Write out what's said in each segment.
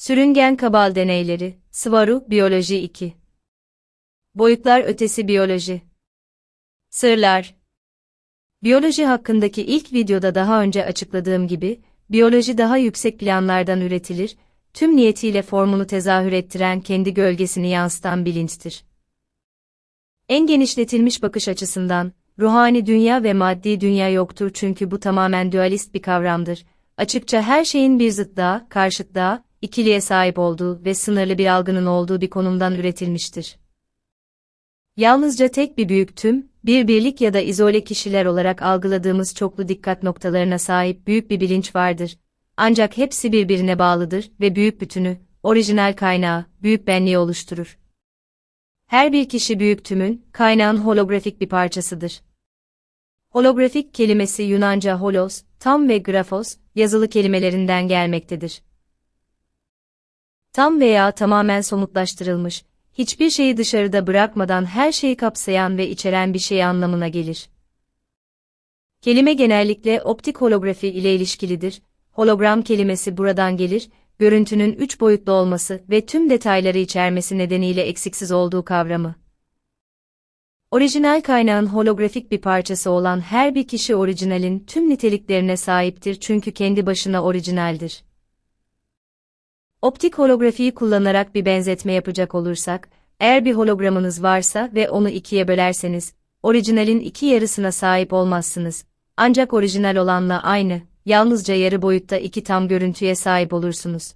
Sürüngen kabal deneyleri, Svaru, Biyoloji 2. Boyutlar ötesi biyoloji. Sırlar. Biyoloji hakkındaki ilk videoda daha önce açıkladığım gibi, biyoloji daha yüksek planlardan üretilir, tüm niyetiyle formunu tezahür ettiren kendi gölgesini yansıtan bilinçtir. En genişletilmiş bakış açısından, ruhani dünya ve maddi dünya yoktur çünkü bu tamamen dualist bir kavramdır. Açıkça her şeyin bir zıtlığa, karşıtlığa, ikiliğe sahip olduğu ve sınırlı bir algının olduğu bir konumdan üretilmiştir. Yalnızca tek bir büyük tüm, bir birlik ya da izole kişiler olarak algıladığımız çoklu dikkat noktalarına sahip büyük bir bilinç vardır. Ancak hepsi birbirine bağlıdır ve büyük bütünü, orijinal kaynağı, büyük benliği oluşturur. Her bir kişi büyük tümün, kaynağın holografik bir parçasıdır. Holografik kelimesi Yunanca holos, tam ve grafos, yazılı kelimelerinden gelmektedir. Tam veya tamamen somutlaştırılmış, hiçbir şeyi dışarıda bırakmadan her şeyi kapsayan ve içeren bir şey anlamına gelir. Kelime genellikle optik holografi ile ilişkilidir. Hologram kelimesi buradan gelir, görüntünün 3 boyutlu olması ve tüm detayları içermesi nedeniyle eksiksiz olduğu kavramı. Orijinal kaynağın holografik bir parçası olan her bir kişi orijinalin tüm niteliklerine sahiptir çünkü kendi başına orijinaldir. Optik holografiyi kullanarak bir benzetme yapacak olursak, eğer bir hologramınız varsa ve onu ikiye bölerseniz, orijinalin iki yarısına sahip olmazsınız. Ancak orijinal olanla aynı, yalnızca yarı boyutta iki tam görüntüye sahip olursunuz.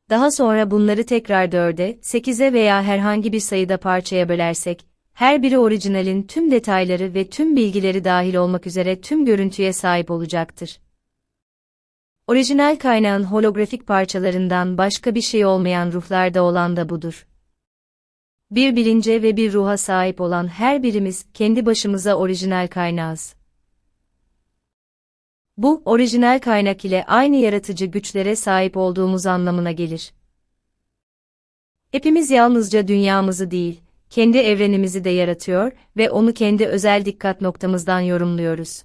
Daha sonra bunları tekrar 4'e, 8'e veya herhangi bir sayıda parçaya bölersek, her biri orijinalin tüm detayları ve tüm bilgileri dahil olmak üzere tüm görüntüye sahip olacaktır. Orijinal kaynağın holografik parçalarından başka bir şey olmayan ruhlarda olan da budur. Bir bilince ve bir ruha sahip olan her birimiz kendi başımıza orijinal kaynağız. Bu, orijinal kaynak ile aynı yaratıcı güçlere sahip olduğumuz anlamına gelir. Hepimiz yalnızca dünyamızı değil, kendi evrenimizi de yaratıyor ve onu kendi özel dikkat noktamızdan yorumluyoruz.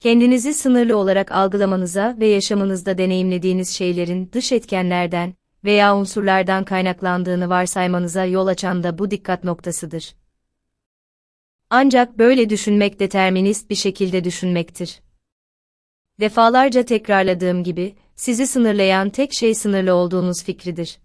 Kendinizi sınırlı olarak algılamanıza ve yaşamınızda deneyimlediğiniz şeylerin dış etkenlerden veya unsurlardan kaynaklandığını varsaymanıza yol açan da bu dikkat noktasıdır. Ancak böyle düşünmek determinist bir şekilde düşünmektir. Defalarca tekrarladığım gibi, sizi sınırlayan tek şey sınırlı olduğunuz fikridir.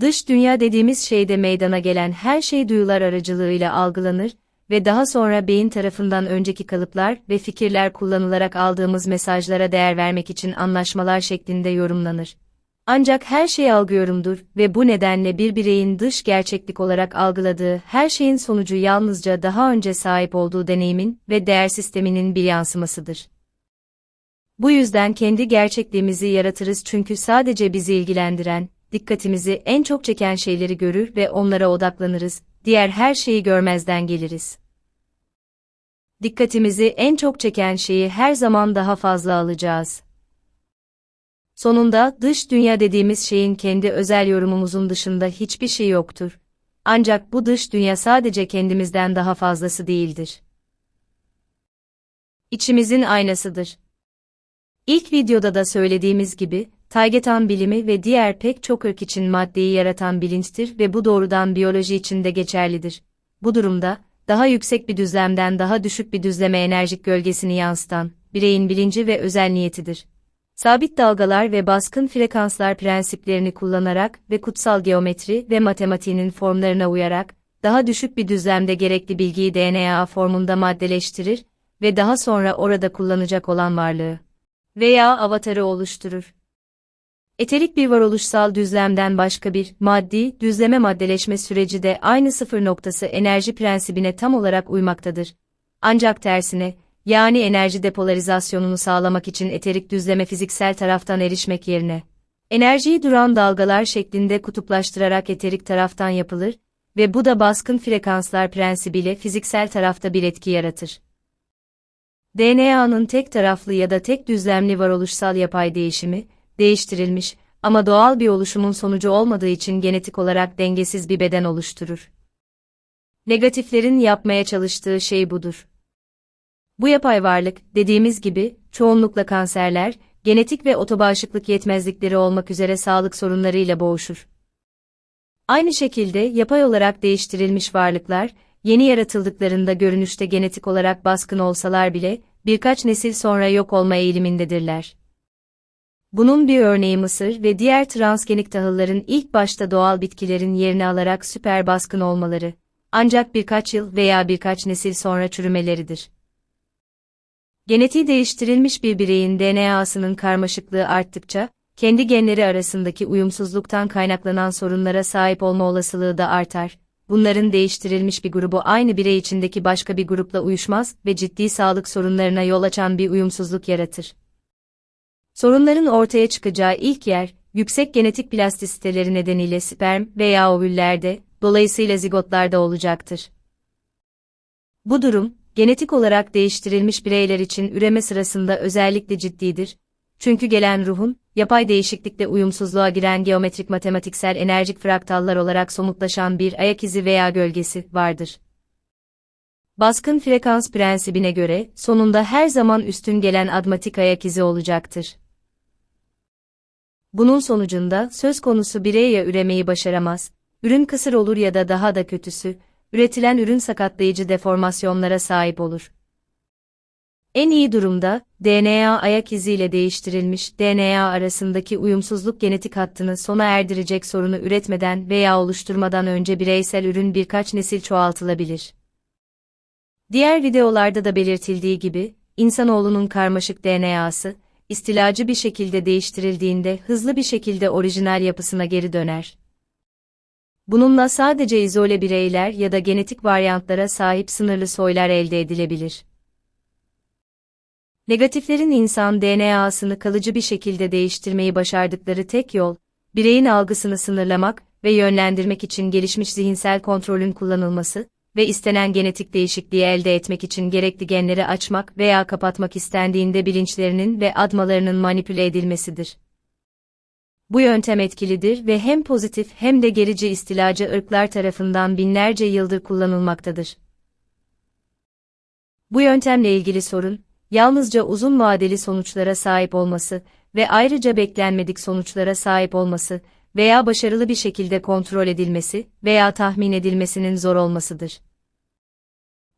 Dış dünya dediğimiz şeyde meydana gelen her şey duyular aracılığıyla algılanır ve daha sonra beyin tarafından önceki kalıplar ve fikirler kullanılarak aldığımız mesajlara değer vermek için anlaşmalar şeklinde yorumlanır. Ancak her şey algı yorumdur ve bu nedenle bir bireyin dış gerçeklik olarak algıladığı her şeyin sonucu yalnızca daha önce sahip olduğu deneyimin ve değer sisteminin bir yansımasıdır. Bu yüzden kendi gerçekliğimizi yaratırız çünkü sadece bizi ilgilendiren, dikkatimizi en çok çeken şeyleri görür ve onlara odaklanırız, diğer her şeyi görmezden geliriz. Dikkatimizi en çok çeken şeyi her zaman daha fazla alacağız. Sonunda dış dünya dediğimiz şeyin kendi özel yorumumuzun dışında hiçbir şey yoktur. Ancak bu dış dünya sadece kendimizden daha fazlası değildir. İçimizin aynasıdır. İlk videoda da söylediğimiz gibi, Taygetan bilimi ve diğer pek çok ırk için maddeyi yaratan bilinçtir ve bu doğrudan biyoloji için de geçerlidir. Bu durumda, daha yüksek bir düzlemden daha düşük bir düzleme enerjik gölgesini yansıtan, bireyin bilinci ve özel niyetidir. Sabit dalgalar ve baskın frekanslar prensiplerini kullanarak ve kutsal geometri ve matematiğinin formlarına uyarak, daha düşük bir düzlemde gerekli bilgiyi DNA formunda maddeleştirir ve daha sonra orada kullanacak olan varlığı veya avatarı oluşturur. Eterik bir varoluşsal düzlemden başka bir, maddi, düzleme maddeleşme süreci de aynı sıfır noktası enerji prensibine tam olarak uymaktadır. Ancak tersine, yani enerji depolarizasyonunu sağlamak için eterik düzleme fiziksel taraftan erişmek yerine, enerjiyi duran dalgalar şeklinde kutuplaştırarak eterik taraftan yapılır ve bu da baskın frekanslar prensibiyle fiziksel tarafta bir etki yaratır. DNA'nın tek taraflı ya da tek düzlemli varoluşsal yapay değişimi, değiştirilmiş ama doğal bir oluşumun sonucu olmadığı için genetik olarak dengesiz bir beden oluşturur. Negatiflerin yapmaya çalıştığı şey budur. Bu yapay varlık, dediğimiz gibi, çoğunlukla kanserler, genetik ve otobağışıklık yetmezlikleri olmak üzere sağlık sorunlarıyla boğuşur. Aynı şekilde yapay olarak değiştirilmiş varlıklar, yeni yaratıldıklarında görünüşte genetik olarak baskın olsalar bile, birkaç nesil sonra yok olma eğilimindedirler. Bunun bir örneği Mısır ve diğer transgenik tahılların ilk başta doğal bitkilerin yerini alarak süper baskın olmaları, ancak birkaç yıl veya birkaç nesil sonra çürümeleridir. Genetiği değiştirilmiş bir bireyin DNA'sının karmaşıklığı arttıkça, kendi genleri arasındaki uyumsuzluktan kaynaklanan sorunlara sahip olma olasılığı da artar. Bunların değiştirilmiş bir grubu aynı birey içindeki başka bir grupla uyuşmaz ve ciddi sağlık sorunlarına yol açan bir uyumsuzluk yaratır. Sorunların ortaya çıkacağı ilk yer, yüksek genetik plastisiteleri nedeniyle sperm veya ovüllerde, dolayısıyla zigotlarda olacaktır. Bu durum, genetik olarak değiştirilmiş bireyler için üreme sırasında özellikle ciddidir. Çünkü gelen ruhun, yapay değişiklikle uyumsuzluğa giren geometrik matematiksel enerjik fraktallar olarak somutlaşan bir ayak izi veya gölgesi vardır. Baskın frekans prensibine göre, sonunda her zaman üstün gelen admatik ayak izi olacaktır. Bunun sonucunda söz konusu birey ya üremeyi başaramaz, ürün kısır olur ya da daha da kötüsü, üretilen ürün sakatlayıcı deformasyonlara sahip olur. En iyi durumda, DNA ayak iziyle değiştirilmiş DNA arasındaki uyumsuzluk genetik hattını sona erdirecek sorunu üretmeden veya oluşturmadan önce bireysel ürün birkaç nesil çoğaltılabilir. Diğer videolarda da belirtildiği gibi, insanoğlunun karmaşık DNA'sı, istilacı bir şekilde değiştirildiğinde hızlı bir şekilde orijinal yapısına geri döner. Bununla sadece izole bireyler ya da genetik varyantlara sahip sınırlı soylar elde edilebilir. Negatiflerin insan DNA'sını kalıcı bir şekilde değiştirmeyi başardıkları tek yol, bireyin algısını sınırlamak ve yönlendirmek için gelişmiş zihinsel kontrolün kullanılması ve istenen genetik değişikliği elde etmek için gerekli genleri açmak veya kapatmak istendiğinde bilinçlerinin ve admalarının manipüle edilmesidir. Bu yöntem etkilidir ve hem pozitif hem de gerici istilacı ırklar tarafından binlerce yıldır kullanılmaktadır. Bu yöntemle ilgili sorun, yalnızca uzun vadeli sonuçlara sahip olması ve ayrıca beklenmedik sonuçlara sahip olması veya başarılı bir şekilde kontrol edilmesi veya tahmin edilmesinin zor olmasıdır.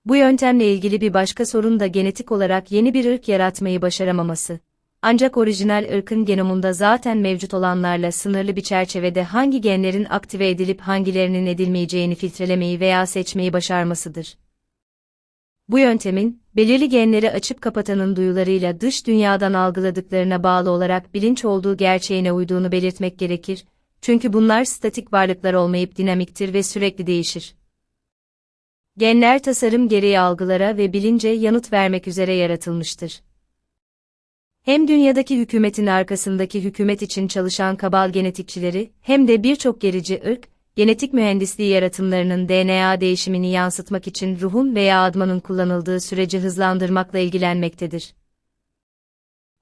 Bu yöntemle ilgili bir başka sorun da genetik olarak yeni bir ırk yaratmayı başaramaması. Ancak orijinal ırkın genomunda zaten mevcut olanlarla sınırlı bir çerçevede hangi genlerin aktive edilip hangilerinin edilmeyeceğini filtrelemeyi veya seçmeyi başarmasıdır. Bu yöntemin, belirli genleri açıp kapatanın duyularıyla dış dünyadan algıladıklarına bağlı olarak bilinç olduğu gerçeğine uyduğunu belirtmek gerekir, çünkü bunlar statik varlıklar olmayıp dinamiktir ve sürekli değişir. Genler tasarım gereği algılara ve bilince yanıt vermek üzere yaratılmıştır. Hem dünyadaki hükümetin arkasındaki hükümet için çalışan kabal genetikçileri, hem de birçok gerici ırk, genetik mühendisliği yaratımlarının DNA değişimini yansıtmak için ruhun veya admanın kullanıldığı süreci hızlandırmakla ilgilenmektedir.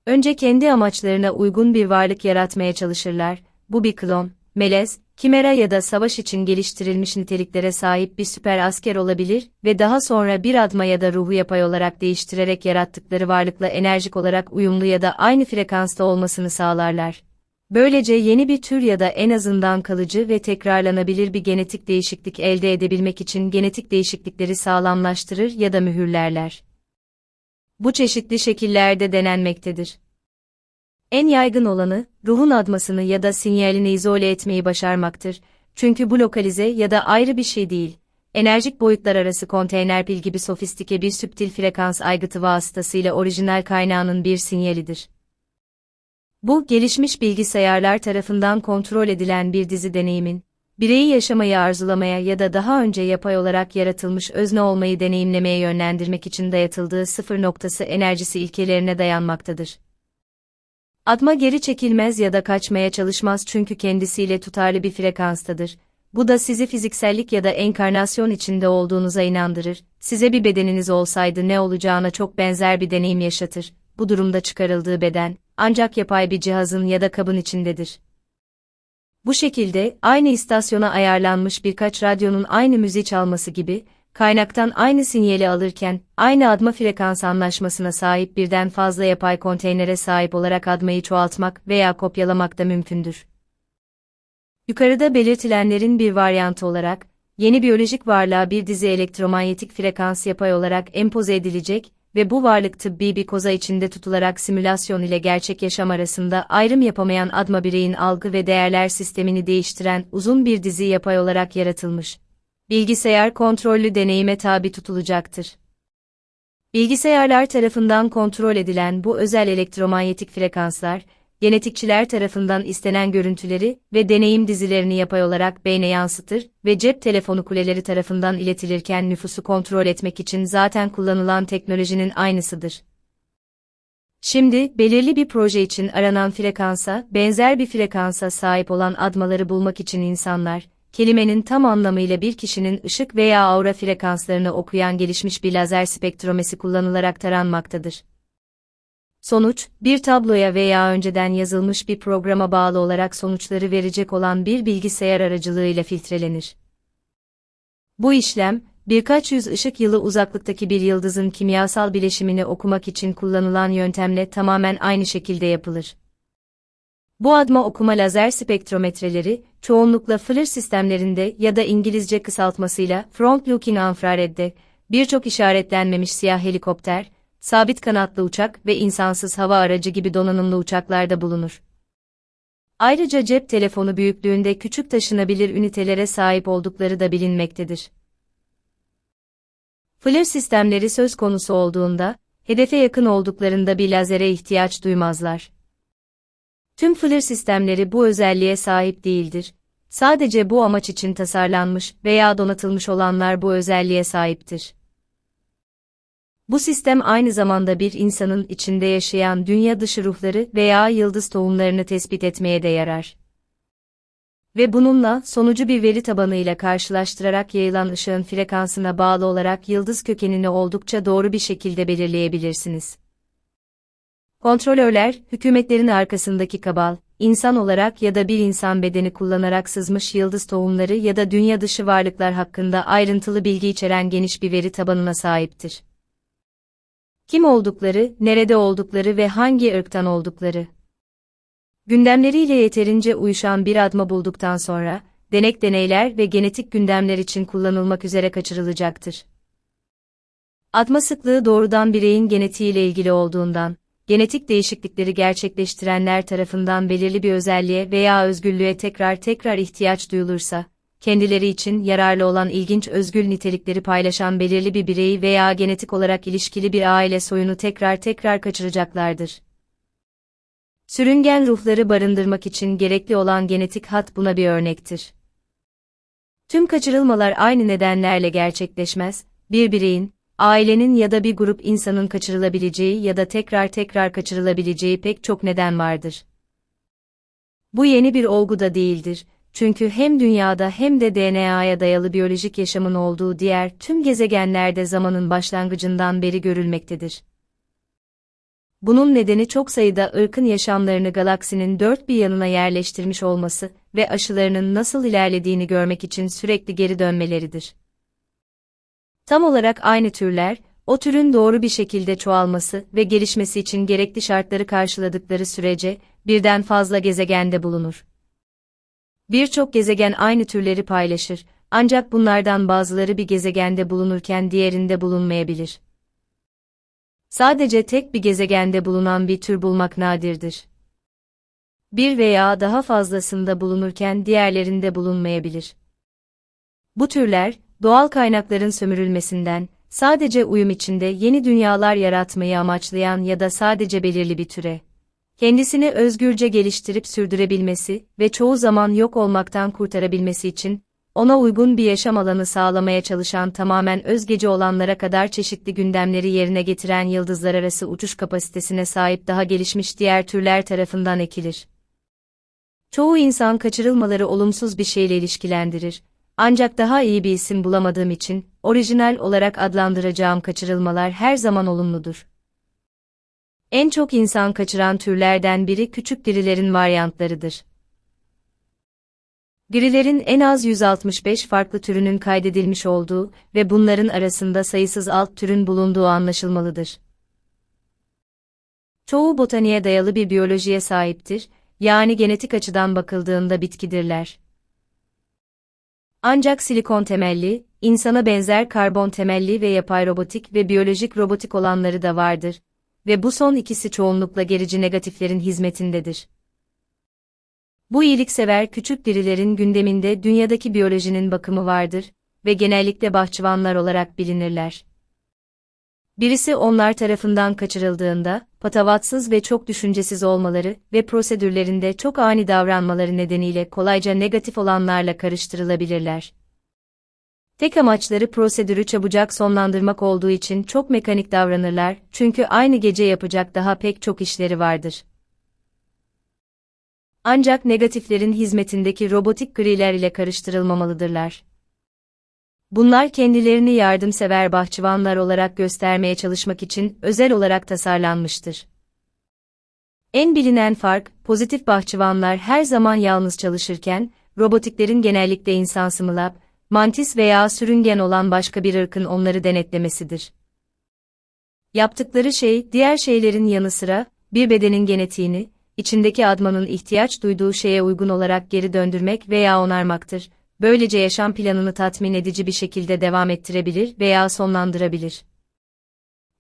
Önce kendi amaçlarına uygun bir varlık yaratmaya çalışırlar, bu bir klon, melez, kimera ya da savaş için geliştirilmiş niteliklere sahip bir süper asker olabilir ve daha sonra bir adma ya da ruhu yapay olarak değiştirerek yarattıkları varlıkla enerjik olarak uyumlu ya da aynı frekansta olmasını sağlarlar. Böylece yeni bir tür ya da en azından kalıcı ve tekrarlanabilir bir genetik değişiklik elde edebilmek için genetik değişiklikleri sağlamlaştırır ya da mühürlerler. Bu çeşitli şekillerde denenmektedir. En yaygın olanı, ruhun admasını ya da sinyalini izole etmeyi başarmaktır. Çünkü bu lokalize ya da ayrı bir şey değil, enerjik boyutlar arası konteyner pil gibi sofistike bir süptil frekans aygıtı vasıtasıyla orijinal kaynağının bir sinyalidir. Bu, gelişmiş bilgisayarlar tarafından kontrol edilen bir dizi deneyimin, bireyi yaşamayı arzulamaya ya da daha önce yapay olarak yaratılmış özne olmayı deneyimlemeye yönlendirmek için dayatıldığı sıfır noktası enerjisi ilkelerine dayanmaktadır. Adma geri çekilmez ya da kaçmaya çalışmaz çünkü kendisiyle tutarlı bir frekanstadır. Bu da sizi fiziksellik ya da enkarnasyon içinde olduğunuza inandırır. Size bir bedeniniz olsaydı ne olacağına çok benzer bir deneyim yaşatır. Bu durumda çıkarıldığı beden, ancak yapay bir cihazın ya da kabın içindedir. Bu şekilde, aynı istasyona ayarlanmış birkaç radyonun aynı müziği çalması gibi, kaynaktan aynı sinyali alırken, aynı adma frekans anlaşmasına sahip birden fazla yapay konteynere sahip olarak admayı çoğaltmak veya kopyalamak da mümkündür. Yukarıda belirtilenlerin bir varyantı olarak, yeni biyolojik varlığa bir dizi elektromanyetik frekans yapay olarak empoze edilecek ve bu varlık tıbbi bir koza içinde tutularak simülasyon ile gerçek yaşam arasında ayrım yapamayan adma bireyin algı ve değerler sistemini değiştiren uzun bir dizi yapay olarak yaratılmış. Bilgisayar kontrollü deneyime tabi tutulacaktır. Bilgisayarlar tarafından kontrol edilen bu özel elektromanyetik frekanslar, genetikçiler tarafından istenen görüntüleri ve deneyim dizilerini yapay olarak beyne yansıtır ve cep telefonu kuleleri tarafından iletilirken nüfusu kontrol etmek için zaten kullanılan teknolojinin aynısıdır. Şimdi, belirli bir proje için aranan frekansa, benzer bir frekansa sahip olan admaları bulmak için insanlar, kelimenin tam anlamıyla bir kişinin ışık veya aura frekanslarını okuyan gelişmiş bir lazer spektrometresi kullanılarak taranmaktadır. Sonuç, bir tabloya veya önceden yazılmış bir programa bağlı olarak sonuçları verecek olan bir bilgisayar aracılığıyla filtrelenir. Bu işlem, birkaç yüz ışık yılı uzaklıktaki bir yıldızın kimyasal bileşimini okumak için kullanılan yöntemle tamamen aynı şekilde yapılır. Bu adma okuma lazer spektrometreleri, çoğunlukla FLIR sistemlerinde ya da İngilizce kısaltmasıyla Front Looking Infrared'de, birçok işaretlenmemiş siyah helikopter, sabit kanatlı uçak ve insansız hava aracı gibi donanımlı uçaklarda bulunur. Ayrıca cep telefonu büyüklüğünde küçük taşınabilir ünitelere sahip oldukları da bilinmektedir. FLIR sistemleri söz konusu olduğunda, hedefe yakın olduklarında bir lazere ihtiyaç duymazlar. Tüm FLIR sistemleri bu özelliğe sahip değildir. Sadece bu amaç için tasarlanmış veya donatılmış olanlar bu özelliğe sahiptir. Bu sistem aynı zamanda bir insanın içinde yaşayan dünya dışı ruhları veya yıldız tohumlarını tespit etmeye de yarar. Ve bununla sonucu bir veri tabanıyla karşılaştırarak yayılan ışığın frekansına bağlı olarak yıldız kökenini oldukça doğru bir şekilde belirleyebilirsiniz. Kontrolörler, hükümetlerin arkasındaki kabal, insan olarak ya da bir insan bedeni kullanarak sızmış yıldız tohumları ya da dünya dışı varlıklar hakkında ayrıntılı bilgi içeren geniş bir veri tabanına sahiptir. Kim oldukları, nerede oldukları ve hangi ırktan oldukları. Gündemleriyle yeterince uyuşan bir adma bulduktan sonra, deneyler ve genetik gündemler için kullanılmak üzere kaçırılacaktır. Adma sıklığı doğrudan bireyin genetiğiyle ilgili olduğundan, genetik değişiklikleri gerçekleştirenler tarafından belirli bir özelliğe veya özgürlüğe tekrar ihtiyaç duyulursa, kendileri için yararlı olan ilginç özgül nitelikleri paylaşan belirli bir bireyi veya genetik olarak ilişkili bir aile soyunu tekrar kaçıracaklardır. Sürüngen ruhları barındırmak için gerekli olan genetik hat buna bir örnektir. Tüm kaçırılmalar aynı nedenlerle gerçekleşmez, bir bireyin, ailenin ya da bir grup insanın kaçırılabileceği ya da tekrar kaçırılabileceği pek çok neden vardır. Bu yeni bir olgu da değildir. Çünkü hem dünyada hem de DNA'ya dayalı biyolojik yaşamın olduğu diğer tüm gezegenlerde zamanın başlangıcından beri görülmektedir. Bunun nedeni çok sayıda ırkın yaşamlarını galaksinin dört bir yanına yerleştirmiş olması ve aşılarının nasıl ilerlediğini görmek için sürekli geri dönmeleridir. Tam olarak aynı türler, o türün doğru bir şekilde çoğalması ve gelişmesi için gerekli şartları karşıladıkları sürece birden fazla gezegende bulunur. Birçok gezegen aynı türleri paylaşır, ancak bunlardan bazıları bir gezegende bulunurken diğerinde bulunmayabilir. Sadece tek bir gezegende bulunan bir tür bulmak nadirdir. Bir veya daha fazlasında bulunurken diğerlerinde bulunmayabilir. Bu türler, doğal kaynakların sömürülmesinden, sadece uyum içinde yeni dünyalar yaratmayı amaçlayan ya da sadece belirli bir türe, kendisini özgürce geliştirip sürdürebilmesi ve çoğu zaman yok olmaktan kurtarabilmesi için, ona uygun bir yaşam alanı sağlamaya çalışan tamamen özgeci olanlara kadar çeşitli gündemleri yerine getiren yıldızlar arası uçuş kapasitesine sahip daha gelişmiş diğer türler tarafından ekilir. Çoğu insan kaçırılmaları olumsuz bir şeyle ilişkilendirir. Ancak daha iyi bir isim bulamadığım için, orijinal olarak adlandıracağım kaçırılmalar her zaman olumludur. En çok insan kaçıran türlerden biri küçük dirilerin varyantlarıdır. Grilerin en az 165 farklı türünün kaydedilmiş olduğu ve bunların arasında sayısız alt türün bulunduğu anlaşılmalıdır. Çoğu botaniğe dayalı bir biyolojiye sahiptir, yani genetik açıdan bakıldığında bitkidirler. Ancak silikon temelli, insana benzer karbon temelli ve yapay robotik ve biyolojik robotik olanları da vardır ve bu son ikisi çoğunlukla gerici negatiflerin hizmetindedir. Bu iyiliksever küçük dirilerin gündeminde dünyadaki biyolojinin bakımı vardır ve genellikle bahçıvanlar olarak bilinirler. Birisi onlar tarafından kaçırıldığında, patavatsız ve çok düşüncesiz olmaları ve prosedürlerinde çok ani davranmaları nedeniyle kolayca negatif olanlarla karıştırılabilirler. Tek amaçları prosedürü çabucak sonlandırmak olduğu için çok mekanik davranırlar, çünkü aynı gece yapacak daha pek çok işleri vardır. Ancak negatiflerin hizmetindeki robotik griler ile karıştırılmamalıdırlar. Bunlar kendilerini yardımsever bahçıvanlar olarak göstermeye çalışmak için özel olarak tasarlanmıştır. En bilinen fark, pozitif bahçıvanlar her zaman yalnız çalışırken, robotiklerin genellikle insansı lab, mantis veya sürüngen olan başka bir ırkın onları denetlemesidir. Yaptıkları şey, diğer şeylerin yanı sıra, bir bedenin genetiğini, içindeki admanın ihtiyaç duyduğu şeye uygun olarak geri döndürmek veya onarmaktır. Böylece yaşam planını tatmin edici bir şekilde devam ettirebilir veya sonlandırabilir.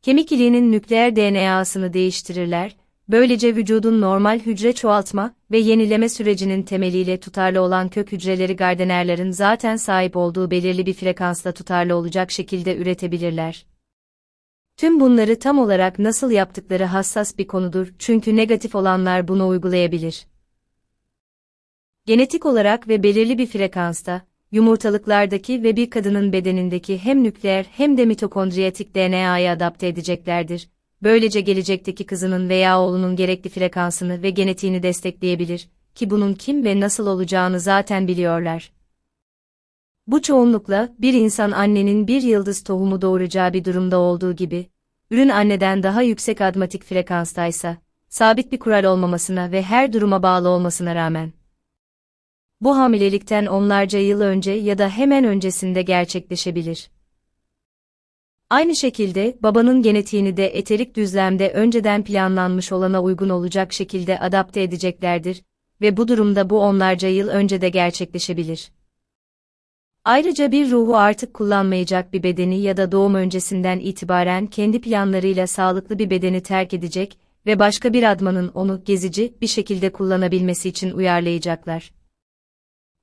Kemik iliğinin nükleer DNA'sını değiştirirler, böylece vücudun normal hücre çoğaltma ve yenileme sürecinin temeliyle tutarlı olan kök hücreleri Gardner'ların zaten sahip olduğu belirli bir frekansla tutarlı olacak şekilde üretebilirler. Tüm bunları tam olarak nasıl yaptıkları hassas bir konudur, çünkü negatif olanlar bunu uygulayabilir. Genetik olarak ve belirli bir frekansta, yumurtalıklardaki ve bir kadının bedenindeki hem nükleer hem de mitokondriyatik DNA'ya adapte edeceklerdir. Böylece gelecekteki kızının veya oğlunun gerekli frekansını ve genetiğini destekleyebilir, ki bunun kim ve nasıl olacağını zaten biliyorlar. Bu çoğunlukla bir insan annenin bir yıldız tohumu doğuracağı bir durumda olduğu gibi, ürün anneden daha yüksek admatik frekanstaysa, sabit bir kural olmamasına ve her duruma bağlı olmasına rağmen, bu hamilelikten onlarca yıl önce ya da hemen öncesinde gerçekleşebilir. Aynı şekilde babanın genetiğini de eterik düzlemde önceden planlanmış olana uygun olacak şekilde adapte edeceklerdir ve bu durumda bu onlarca yıl önce de gerçekleşebilir. Ayrıca bir ruhu artık kullanmayacak bir bedeni ya da doğum öncesinden itibaren kendi planlarıyla sağlıklı bir bedeni terk edecek ve başka bir admanın onu gezici bir şekilde kullanabilmesi için uyarlayacaklar.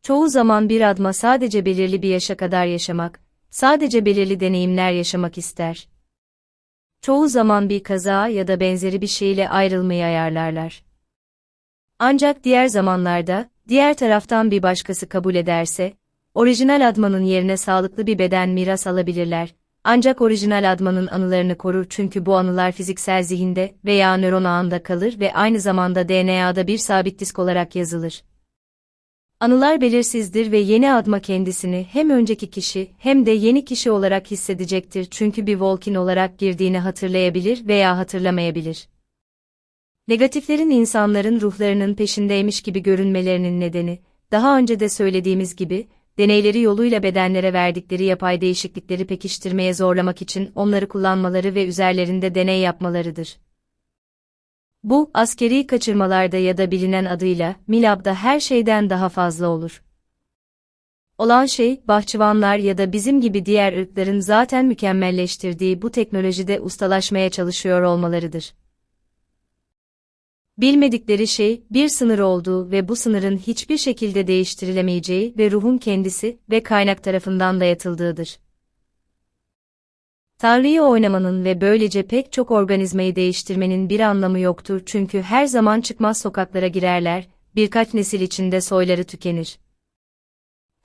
Çoğu zaman bir adma sadece belirli bir yaşa kadar yaşamak, sadece belirli deneyimler yaşamak ister. Çoğu zaman bir kaza ya da benzeri bir şeyle ayrılmayı ayarlarlar. Ancak diğer zamanlarda, diğer taraftan bir başkası kabul ederse, orijinal admanın yerine sağlıklı bir beden miras alabilirler. Ancak orijinal admanın anılarını korur, çünkü bu anılar fiziksel zihinde veya nöron ağında kalır ve aynı zamanda DNA'da bir sabit disk olarak yazılır. Anılar belirsizdir ve yeni adma kendisini hem önceki kişi hem de yeni kişi olarak hissedecektir, çünkü bir Volkin olarak girdiğini hatırlayabilir veya hatırlamayabilir. Negatiflerin insanların ruhlarının peşindeymiş gibi görünmelerinin nedeni, daha önce de söylediğimiz gibi, deneyleri yoluyla bedenlere verdikleri yapay değişiklikleri pekiştirmeye zorlamak için onları kullanmaları ve üzerlerinde deney yapmalarıdır. Bu, askeri kaçırmalarda ya da bilinen adıyla, MILAB'da her şeyden daha fazla olur. Olan şey, bahçıvanlar ya da bizim gibi diğer ırkların zaten mükemmelleştirdiği bu teknolojide ustalaşmaya çalışıyor olmalarıdır. Bilmedikleri şey, bir sınır olduğu ve bu sınırın hiçbir şekilde değiştirilemeyeceği ve ruhun kendisi ve kaynak tarafından dayatıldığıdır. Tanrı'yı oynamanın ve böylece pek çok organizmayı değiştirmenin bir anlamı yoktur, çünkü her zaman çıkmaz sokaklara girerler, birkaç nesil içinde soyları tükenir.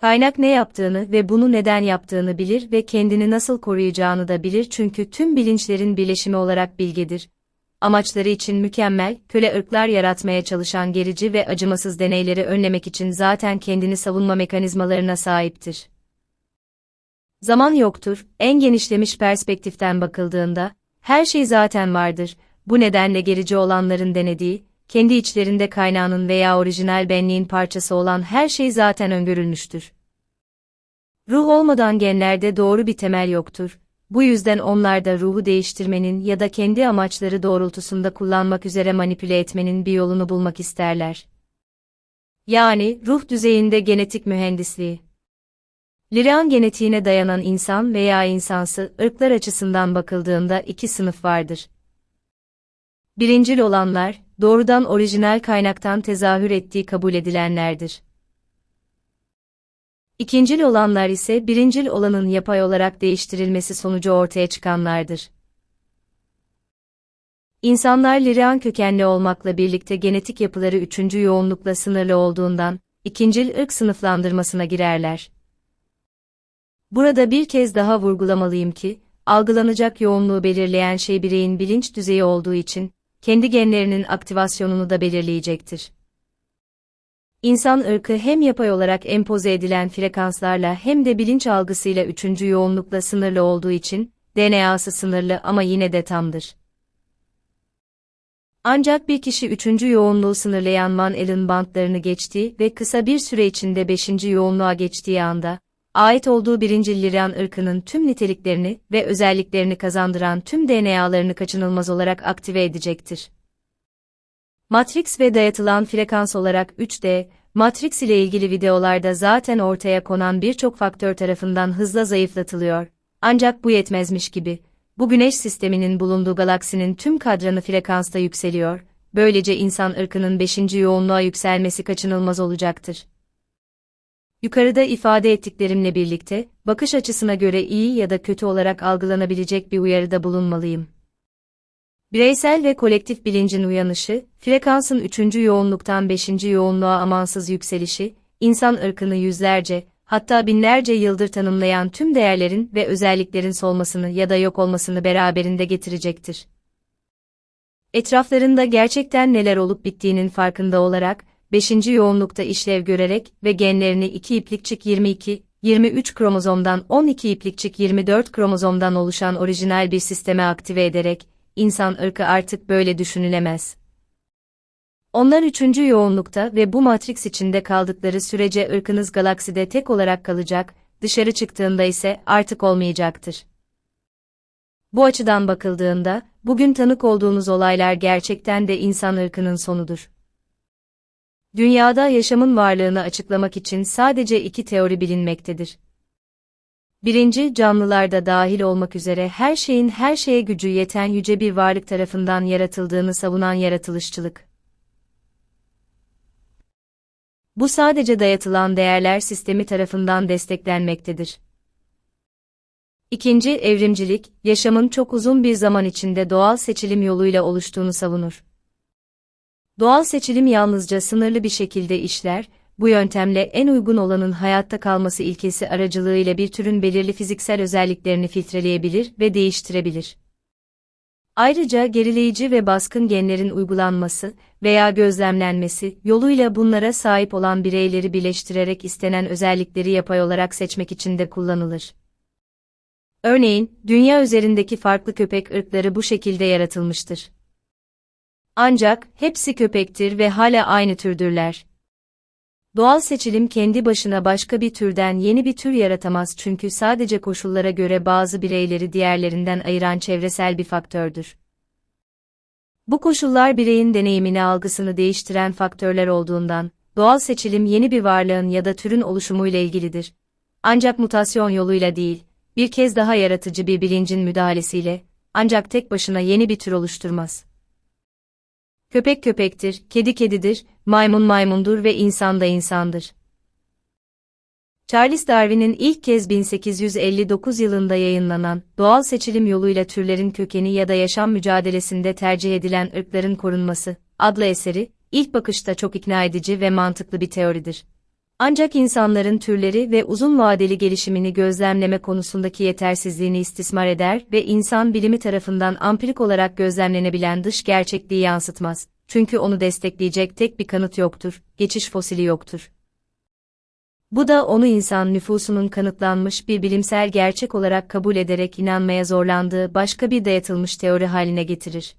Kaynak ne yaptığını ve bunu neden yaptığını bilir ve kendini nasıl koruyacağını da bilir, çünkü tüm bilinçlerin birleşimi olarak bilgedir. Amaçları için mükemmel, köle ırklar yaratmaya çalışan gerici ve acımasız deneyleri önlemek için zaten kendini savunma mekanizmalarına sahiptir. Zaman yoktur, en genişlemiş perspektiften bakıldığında, her şey zaten vardır, bu nedenle gerici olanların denediği, kendi içlerinde kaynağının veya orijinal benliğin parçası olan her şey zaten öngörülmüştür. Ruh olmadan genlerde doğru bir temel yoktur. Bu yüzden onlar da ruhu değiştirmenin ya da kendi amaçları doğrultusunda kullanmak üzere manipüle etmenin bir yolunu bulmak isterler. Yani ruh düzeyinde genetik mühendisliği. Liran genetiğine dayanan insan veya insansı ırklar açısından bakıldığında iki sınıf vardır. Birincil olanlar, doğrudan orijinal kaynaktan tezahür ettiği kabul edilenlerdir. İkincil olanlar ise birincil olanın yapay olarak değiştirilmesi sonucu ortaya çıkanlardır. İnsanlar Liran kökenli olmakla birlikte genetik yapıları üçüncü yoğunlukla sınırlı olduğundan, ikincil ırk sınıflandırmasına girerler. Burada bir kez daha vurgulamalıyım ki, algılanacak yoğunluğu belirleyen şey bireyin bilinç düzeyi olduğu için, kendi genlerinin aktivasyonunu da belirleyecektir. İnsan ırkı hem yapay olarak empoze edilen frekanslarla hem de bilinç algısıyla üçüncü yoğunlukla sınırlı olduğu için, DNA'sı sınırlı ama yine de tamdır. Ancak bir kişi üçüncü yoğunluğu sınırlayan Van Allen bandlarını geçtiği ve kısa bir süre içinde beşinci yoğunluğa geçtiği anda, ait olduğu birincil Liran ırkının tüm niteliklerini ve özelliklerini kazandıran tüm DNA'larını kaçınılmaz olarak aktive edecektir. Matrix ve dayatılan frekans olarak 3D, Matrix ile ilgili videolarda zaten ortaya konan birçok faktör tarafından hızla zayıflatılıyor. Ancak bu yetmezmiş gibi, bu Güneş sisteminin bulunduğu galaksinin tüm kadranı frekansta yükseliyor, böylece insan ırkının 5. yoğunluğa yükselmesi kaçınılmaz olacaktır. Yukarıda ifade ettiklerimle birlikte, bakış açısına göre iyi ya da kötü olarak algılanabilecek bir uyarıda bulunmalıyım. Bireysel ve kolektif bilincin uyanışı, frekansın 3. yoğunluktan 5. yoğunluğa amansız yükselişi, insan ırkını yüzlerce, hatta binlerce yıldır tanımlayan tüm değerlerin ve özelliklerin solmasını ya da yok olmasını beraberinde getirecektir. Etraflarında gerçekten neler olup bittiğinin farkında olarak, 5. yoğunlukta işlev görerek ve genlerini 2 iplikçik 22, 23 kromozomdan 12 iplikçik 24 kromozomdan oluşan orijinal bir sisteme aktive ederek, insan ırkı artık böyle düşünülemez. Onlar 3. yoğunlukta ve bu matrix içinde kaldıkları sürece ırkınız galakside tek olarak kalacak, dışarı çıktığında ise artık olmayacaktır. Bu açıdan bakıldığında, bugün tanık olduğunuz olaylar gerçekten de insan ırkının sonudur. Dünyada yaşamın varlığını açıklamak için sadece iki teori bilinmektedir. Birinci, canlılarda dahil olmak üzere her şeyin her şeye gücü yeten yüce bir varlık tarafından yaratıldığını savunan yaratılışçılık. Bu sadece dayatılan değerler sistemi tarafından desteklenmektedir. İkinci, evrimcilik, yaşamın çok uzun bir zaman içinde doğal seçilim yoluyla oluştuğunu savunur. Doğal seçilim yalnızca sınırlı bir şekilde işler, bu yöntemle en uygun olanın hayatta kalması ilkesi aracılığıyla bir türün belirli fiziksel özelliklerini filtreleyebilir ve değiştirebilir. Ayrıca gerileyici ve baskın genlerin uygulanması veya gözlemlenmesi yoluyla bunlara sahip olan bireyleri birleştirerek istenen özellikleri yapay olarak seçmek için de kullanılır. Örneğin, dünya üzerindeki farklı köpek ırkları bu şekilde yaratılmıştır. Ancak hepsi köpektir ve hala aynı türdürler. Doğal seçilim kendi başına başka bir türden yeni bir tür yaratamaz çünkü sadece koşullara göre bazı bireyleri diğerlerinden ayıran çevresel bir faktördür. Bu koşullar bireyin deneyimini algısını değiştiren faktörler olduğundan, doğal seçilim yeni bir varlığın ya da türün oluşumuyla ilgilidir. Ancak mutasyon yoluyla değil, bir kez daha yaratıcı bir bilincin müdahalesiyle, ancak tek başına yeni bir tür oluşturmaz. Köpek köpektir, kedi kedidir, maymun maymundur ve insan da insandır. Charles Darwin'in ilk kez 1859 yılında yayınlanan, doğal seçilim yoluyla türlerin kökeni ya da yaşam mücadelesinde tercih edilen ırkların korunması, adlı eseri, ilk bakışta çok ikna edici ve mantıklı bir teoridir. Ancak insanların türleri ve uzun vadeli gelişimini gözlemleme konusundaki yetersizliğini istismar eder ve insan bilimi tarafından ampirik olarak gözlemlenebilen dış gerçekliği yansıtmaz. Çünkü onu destekleyecek tek bir kanıt yoktur, geçiş fosili yoktur. Bu da onu insan nüfusunun kanıtlanmış bir bilimsel gerçek olarak kabul ederek inanmaya zorlandığı başka bir dayatılmış teori haline getirir.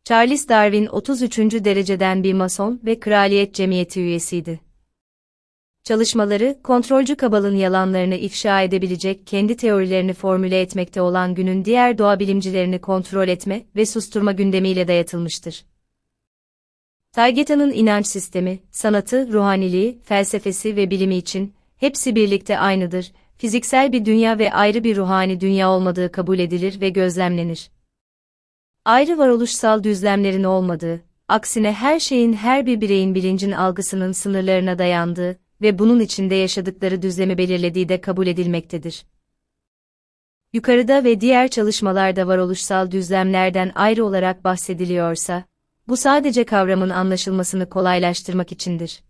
Charles Darwin 33. dereceden bir Mason ve Kraliyet Cemiyeti üyesiydi. Çalışmaları, kontrolcü kabalın yalanlarını ifşa edebilecek kendi teorilerini formüle etmekte olan günün diğer doğa bilimcilerini kontrol etme ve susturma gündemiyle dayatılmıştır. Taygeta'nın inanç sistemi, sanatı, ruhaniliği, felsefesi ve bilimi için, hepsi birlikte aynıdır, fiziksel bir dünya ve ayrı bir ruhani dünya olmadığı kabul edilir ve gözlemlenir. Ayrı varoluşsal düzlemlerin olmadığı, aksine her şeyin her bir bireyin bilincin algısının sınırlarına dayandığı ve bunun içinde yaşadıkları düzlemi belirlediği de kabul edilmektedir. Yukarıda ve diğer çalışmalarda varoluşsal düzlemlerden ayrı olarak bahsediliyorsa, bu sadece kavramın anlaşılmasını kolaylaştırmak içindir.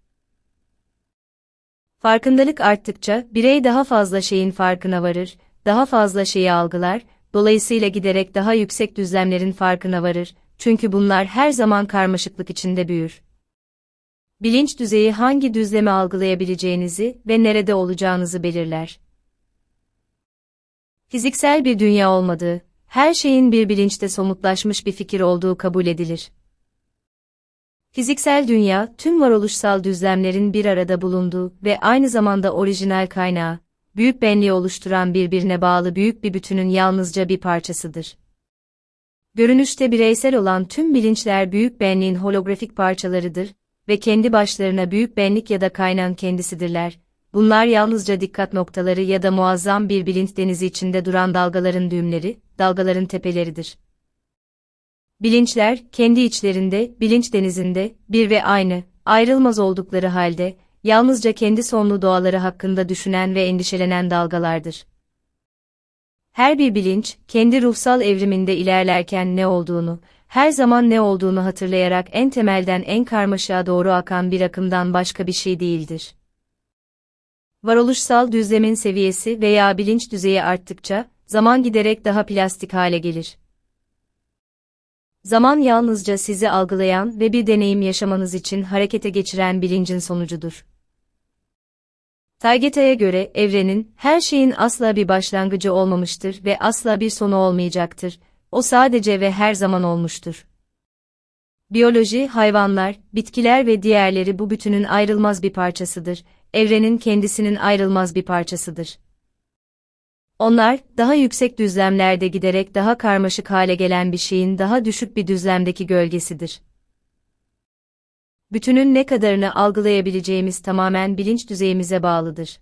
Farkındalık arttıkça birey daha fazla şeyin farkına varır, daha fazla şeyi algılar, dolayısıyla giderek daha yüksek düzlemlerin farkına varır, çünkü bunlar her zaman karmaşıklık içinde büyür. Bilinç düzeyi hangi düzlemi algılayabileceğinizi ve nerede olacağınızı belirler. Fiziksel bir dünya olmadığı, her şeyin bir bilinçte somutlaşmış bir fikir olduğu kabul edilir. Fiziksel dünya, tüm varoluşsal düzlemlerin bir arada bulunduğu ve aynı zamanda orijinal kaynağı, büyük benliği oluşturan birbirine bağlı büyük bir bütünün yalnızca bir parçasıdır. Görünüşte bireysel olan tüm bilinçler büyük benliğin holografik parçalarıdır ve kendi başlarına büyük benlik ya da kaynağın kendisidirler. Bunlar yalnızca dikkat noktaları ya da muazzam bir bilinç denizi içinde duran dalgaların düğümleri, dalgaların tepeleridir. Bilinçler, kendi içlerinde, bilinç denizinde, bir ve aynı, ayrılmaz oldukları halde, yalnızca kendi sonlu doğaları hakkında düşünen ve endişelenen dalgalardır. Her bir bilinç, kendi ruhsal evriminde ilerlerken ne olduğunu, her zaman ne olduğunu hatırlayarak en temelden en karmaşığa doğru akan bir akımdan başka bir şey değildir. Varoluşsal düzlemin seviyesi veya bilinç düzeyi arttıkça, zaman giderek daha plastik hale gelir. Zaman yalnızca sizi algılayan ve bir deneyim yaşamanız için harekete geçiren bilincin sonucudur. Taygeta'ya göre evrenin, her şeyin asla bir başlangıcı olmamıştır ve asla bir sonu olmayacaktır. O sadece ve her zaman olmuştur. Biyoloji, hayvanlar, bitkiler ve diğerleri bu bütünün ayrılmaz bir parçasıdır. Evrenin kendisinin ayrılmaz bir parçasıdır. Onlar, daha yüksek düzlemlerde giderek daha karmaşık hale gelen bir şeyin daha düşük bir düzlemdeki gölgesidir. Bütünün ne kadarını algılayabileceğimiz tamamen bilinç düzeyimize bağlıdır.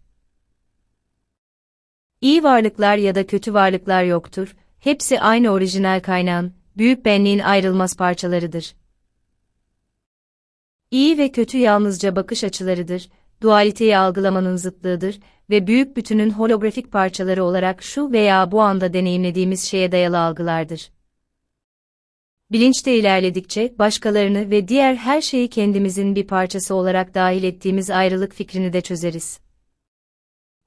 İyi varlıklar ya da kötü varlıklar yoktur, hepsi aynı orijinal kaynağın, büyük benliğin ayrılmaz parçalarıdır. İyi ve kötü yalnızca bakış açılarıdır, dualiteyi algılamanın zıtlığıdır ve büyük bütünün holografik parçaları olarak şu veya bu anda deneyimlediğimiz şeye dayalı algılardır. Bilinçte ilerledikçe başkalarını ve diğer her şeyi kendimizin bir parçası olarak dahil ettiğimiz ayrılık fikrini de çözeriz.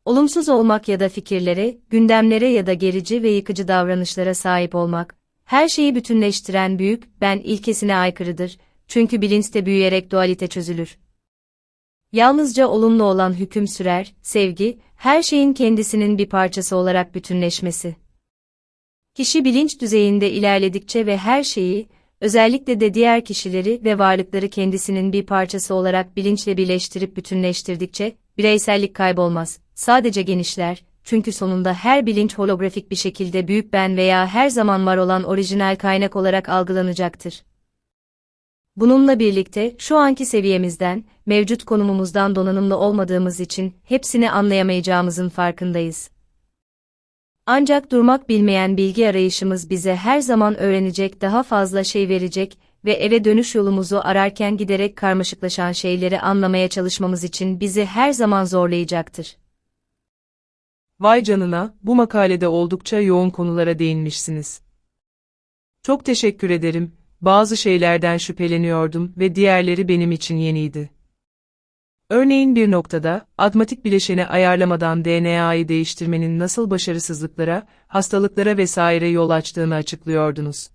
Olumsuz olmak ya da fikirlere, gündemlere ya da gerici ve yıkıcı davranışlara sahip olmak, her şeyi bütünleştiren büyük ben ilkesine aykırıdır, çünkü bilinçte büyüyerek dualite çözülür. Yalnızca olumlu olan hüküm sürer, sevgi, her şeyin kendisinin bir parçası olarak bütünleşmesi. Kişi bilinç düzeyinde ilerledikçe ve her şeyi, özellikle de diğer kişileri ve varlıkları kendisinin bir parçası olarak bilinçle birleştirip bütünleştirdikçe, bireysellik kaybolmaz, sadece genişler, çünkü sonunda her bilinç holografik bir şekilde büyük ben veya her zaman var olan orijinal kaynak olarak algılanacaktır. Bununla birlikte, şu anki seviyemizden, mevcut konumumuzdan donanımlı olmadığımız için, hepsini anlayamayacağımızın farkındayız. Ancak durmak bilmeyen bilgi arayışımız bize her zaman öğrenecek daha fazla şey verecek ve eve dönüş yolumuzu ararken giderek karmaşıklaşan şeyleri anlamaya çalışmamız için bizi her zaman zorlayacaktır. Vay canına, bu makalede oldukça yoğun konulara değinmişsiniz. Çok teşekkür ederim, bazı şeylerden şüpheleniyordum ve diğerleri benim için yeniydi. Örneğin bir noktada, admatik bileşeni ayarlamadan DNA'yı değiştirmenin nasıl başarısızlıklara, hastalıklara vesaire yol açtığını açıklıyordunuz.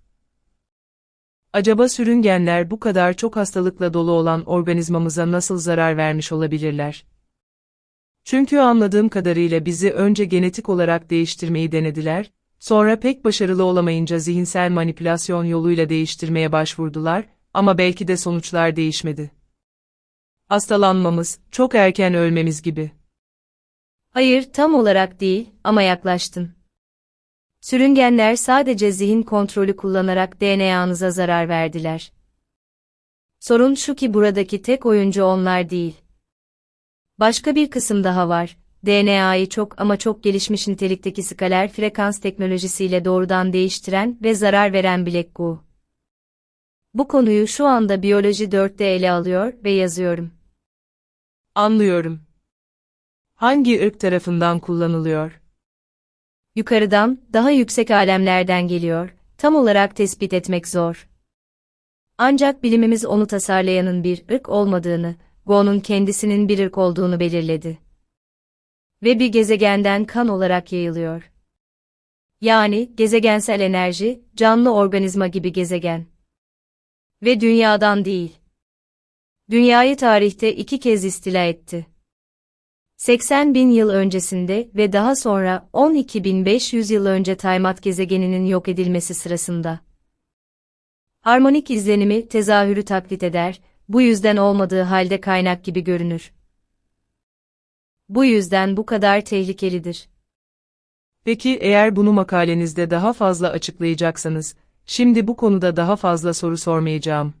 Acaba sürüngenler bu kadar çok hastalıkla dolu olan organizmamıza nasıl zarar vermiş olabilirler? Çünkü anladığım kadarıyla bizi önce genetik olarak değiştirmeyi denediler Sonra pek başarılı olamayınca zihinsel manipülasyon yoluyla değiştirmeye başvurdular ama belki de sonuçlar değişmedi. Hastalanmamız, çok erken ölmemiz gibi. Hayır, tam olarak değil ama yaklaştın. Sürüngenler sadece zihin kontrolü kullanarak DNA'nıza zarar verdiler. Sorun şu ki buradaki tek oyuncu onlar değil. Başka bir kısım daha var. DNA'yı çok ama çok gelişmiş nitelikteki skaler frekans teknolojisiyle doğrudan değiştiren ve zarar veren Black Goo. Bu konuyu şu anda Biyoloji 4'te ele alıyor ve yazıyorum. Anlıyorum. Hangi ırk tarafından kullanılıyor? Yukarıdan, daha yüksek alemlerden geliyor, tam olarak tespit etmek zor. Ancak bilimimiz onu tasarlayanın bir ırk olmadığını, Go'nun kendisinin bir ırk olduğunu belirledi. Ve bir gezegenden kan olarak yayılıyor. Yani, gezegensel enerji, canlı organizma gibi gezegen. Ve dünyadan değil. Dünyayı tarihte 2 kez istila etti. 80.000 yıl öncesinde ve daha sonra 12.500 yıl önce Tiamat gezegeninin yok edilmesi sırasında. Harmonik izlenimi tezahürü taklit eder, bu yüzden olmadığı halde kaynak gibi görünür. Bu yüzden bu kadar tehlikelidir. Peki eğer bunu makalenizde daha fazla açıklayacaksanız, şimdi bu konuda daha fazla soru sormayacağım.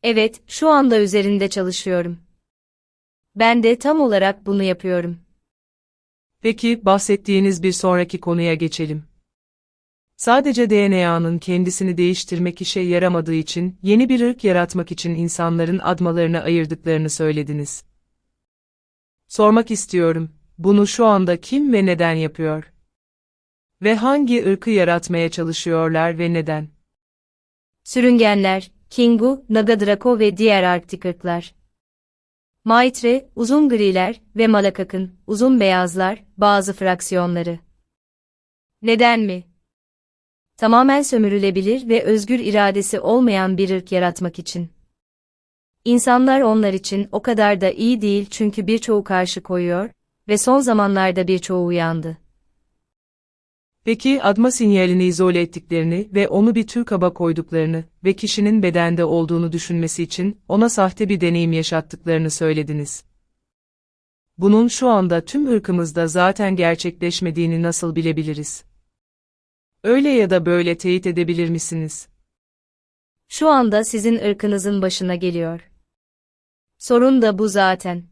Evet, şu anda üzerinde çalışıyorum. Ben de tam olarak bunu yapıyorum. Peki, bahsettiğiniz bir sonraki konuya geçelim. Sadece DNA'nın kendisini değiştirmek işe yaramadığı için yeni bir ırk yaratmak için insanların admalarını ayırdıklarını söylediniz. Sormak istiyorum, bunu şu anda kim ve neden yapıyor? Ve hangi ırkı yaratmaya çalışıyorlar ve neden? Sürüngenler, Kingu, Naga Draco ve diğer Arktik ırklar. Maitre, uzun griler ve Malakak'ın, uzun beyazlar, bazı fraksiyonları. Neden mi? Tamamen sömürülebilir ve özgür iradesi olmayan bir ırk yaratmak için. İnsanlar onlar için o kadar da iyi değil çünkü birçoğu karşı koyuyor ve son zamanlarda birçoğu uyandı. Peki adma sinyalini izole ettiklerini ve onu bir tür kaba koyduklarını ve kişinin bedende olduğunu düşünmesi için ona sahte bir deneyim yaşattıklarını söylediniz. Bunun şu anda tüm ırkımızda zaten gerçekleşmediğini nasıl bilebiliriz? Öyle ya da böyle teyit edebilir misiniz? Şu anda sizin ırkınızın başına geliyor. Sorun da bu zaten.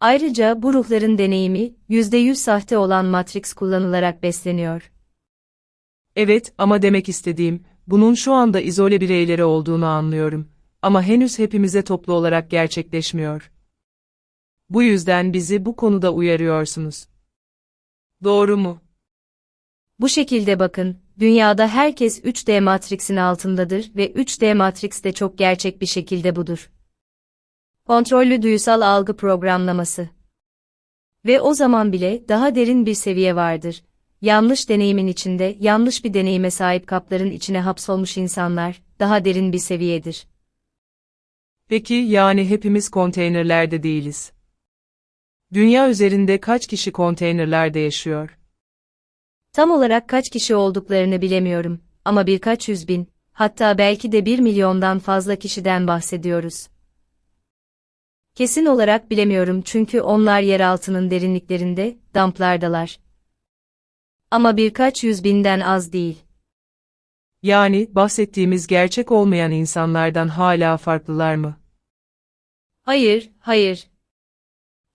Ayrıca bu ruhların deneyimi, %100 sahte olan Matrix kullanılarak besleniyor. Evet, ama demek istediğim, bunun şu anda izole bireyleri olduğunu anlıyorum. Ama henüz hepimize toplu olarak gerçekleşmiyor. Bu yüzden bizi bu konuda uyarıyorsunuz. Doğru mu? Bu şekilde bakın, dünyada herkes 3D Matrix'in altındadır ve 3D Matrix de çok gerçek bir şekilde budur. Kontrollü duyusal algı programlaması. Ve o zaman bile daha derin bir seviye vardır. Yanlış deneyimin içinde yanlış bir deneyime sahip kapların içine hapsolmuş insanlar, daha derin bir seviyedir. Peki yani hepimiz konteynerlerde değiliz. Dünya üzerinde kaç kişi konteynerlerde yaşıyor? Tam olarak kaç kişi olduklarını bilemiyorum ama birkaç 100.000, hatta belki de 1 milyondan fazla kişiden bahsediyoruz. Kesin olarak bilemiyorum çünkü onlar yeraltının derinliklerinde, dumplardalar. Ama birkaç 100.000'den az değil. Yani bahsettiğimiz gerçek olmayan insanlardan hala farklılar mı? Hayır, hayır.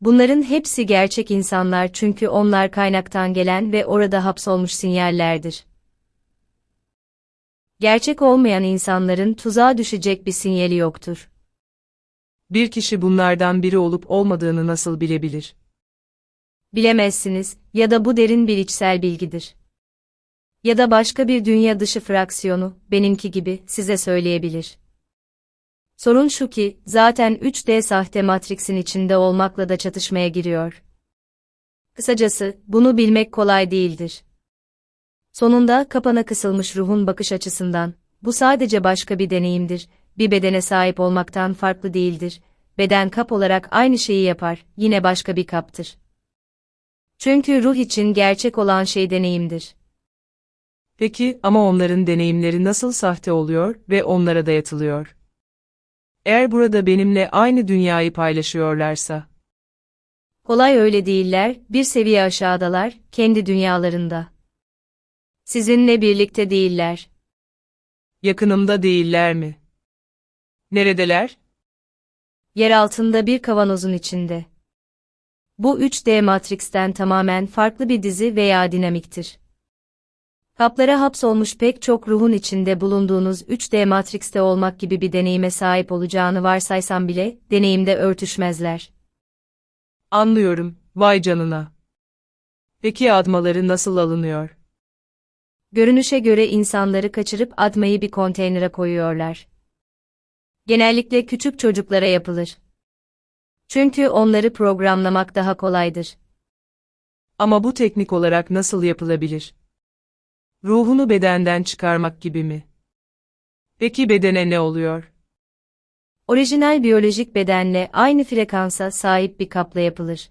Bunların hepsi gerçek insanlar çünkü onlar kaynaktan gelen ve orada hapsolmuş sinyallerdir. Gerçek olmayan insanların tuzağa düşecek bir sinyali yoktur. Bir kişi bunlardan biri olup olmadığını nasıl bilebilir? Bilemezsiniz ya da bu derin bir içsel bilgidir. Ya da başka bir dünya dışı fraksiyonu, benimki gibi, size söyleyebilir. Sorun şu ki, zaten 3D sahte Matrix'in içinde olmakla da çatışmaya giriyor. Kısacası, bunu bilmek kolay değildir. Sonunda kapana kısılmış ruhun bakış açısından, bu sadece başka bir deneyimdir, bir bedene sahip olmaktan farklı değildir. Beden kap olarak aynı şeyi yapar, yine başka bir kaptır. Çünkü ruh için gerçek olan şey deneyimdir. Peki ama onların deneyimleri nasıl sahte oluyor ve onlara dayatılıyor? Eğer burada benimle aynı dünyayı paylaşıyorlarsa, Kolay öyle değiller, bir seviye aşağıdalar, kendi dünyalarında. Sizinle birlikte değiller. yakınımda değiller mi? Neredeler? Yer altında bir kavanozun içinde. Bu 3D Matrix'ten tamamen farklı bir dizi veya dinamiktir. Kaplara hapsolmuş pek çok ruhun içinde bulunduğunuz 3D Matrix'te olmak gibi bir deneyime sahip olacağını varsaysam bile, deneyimde örtüşmezler. Anlıyorum, vay canına. Peki admaları nasıl alınıyor? Görünüşe göre insanları kaçırıp atmayı bir konteynere koyuyorlar. Genellikle küçük çocuklara yapılır. Çünkü onları programlamak daha kolaydır. Ama bu teknik olarak nasıl yapılabilir? Ruhunu bedenden çıkarmak gibi mi? Peki bedene ne oluyor? Orijinal biyolojik bedenle aynı frekansa sahip bir kapla yapılır.